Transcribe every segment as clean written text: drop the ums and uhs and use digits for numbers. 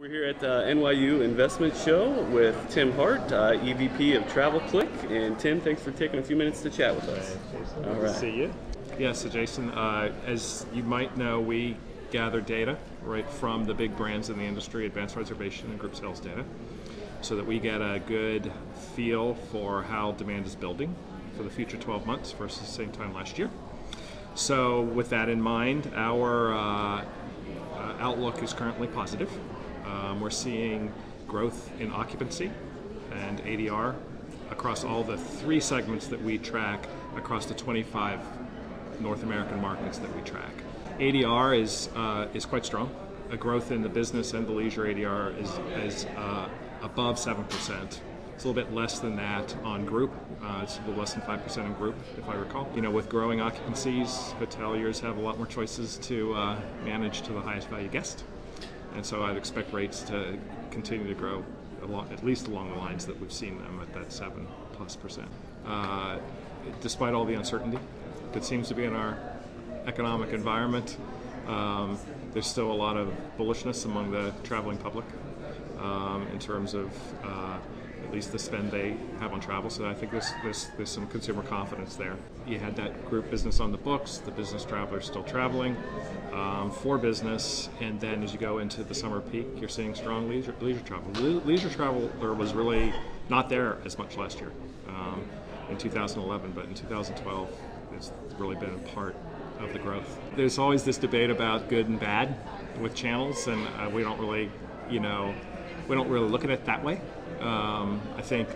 We're here at the NYU Investment Show with Tim Hart, EVP of TravelClick. And Tim, thanks for taking a few minutes to chat with us. All right. See you. Yeah, so Jason, as you might know, we gather data right from the big brands in the industry, advanced reservation and group sales data, so that we get a good feel for how demand is building for the future 12 months versus the same time last year. So with that in mind, our outlook is currently positive. We're seeing growth in occupancy and ADR across all the three segments that we track across the 25 North American markets that we track. ADR is quite strong. A growth in the business and the leisure ADR is above 7%. It's a little bit less than that on group. It's a little less than 5% in group, if I recall. You know, with growing occupancies, hoteliers have a lot more choices to manage to the highest value guest. And so I'd expect rates to continue to grow at least along the lines that we've seen them at that 7+%. Despite all the uncertainty that seems to be in our economic environment, there's still a lot of bullishness among the traveling public in terms of at least the spend they have on travel. So I think there's some consumer confidence there. You had that group business on the books, the business travelers still traveling for business, and then as you go into the summer peak, you're seeing strong leisure travel. Leisure travel was really not there as much last year in 2011, but in 2012 it's really been a part of the growth. There's always this debate about good and bad with channels, and we don't really look at it that way. I think,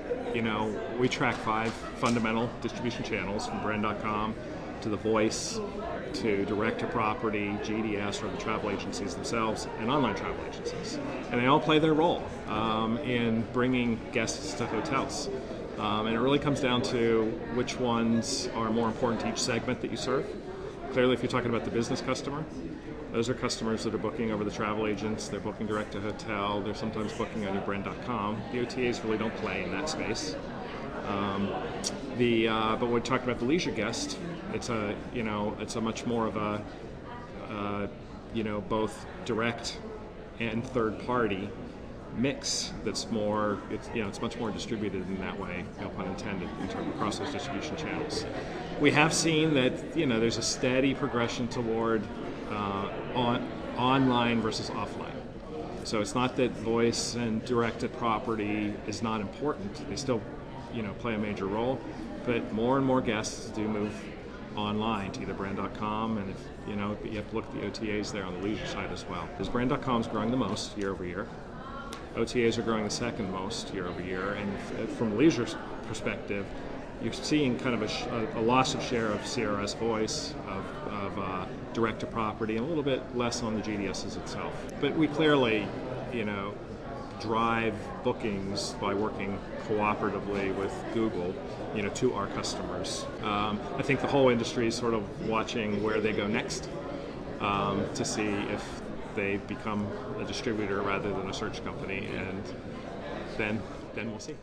we track 5 fundamental distribution channels, from brand.com to the voice to direct to property, GDS, or the travel agencies themselves, and online travel agencies. And they all play their role in bringing guests to hotels. And it really comes down to which ones are more important to each segment that you serve. Clearly, if you're talking about the business customer, those are customers that are booking over the travel agents, they're booking direct to hotel, they're sometimes booking on your brand.com. The OTAs really don't play in that space. But when we talk about the leisure guest, it's a much more of a both direct and third party mix that's more, it's much more distributed in that way, no pun intended, in terms across those distribution channels. We have seen that there's a steady progression toward online versus offline. So it's not that voice and direct to property is not important. They still play a major role, but more and more guests do move online to either brand.com, and you have to look at the OTAs there on the leisure side as well. Because brand.com is growing the most year over year. OTAs are growing the second most year over year, and from a leisure perspective, you're seeing kind of a loss of share of CRS voice, of direct to property, and a little bit less on the GDSs itself. But we clearly, drive bookings by working cooperatively with Google, to our customers. I think the whole industry is sort of watching where they go next to see if they become a distributor rather than a search company, and then we'll see.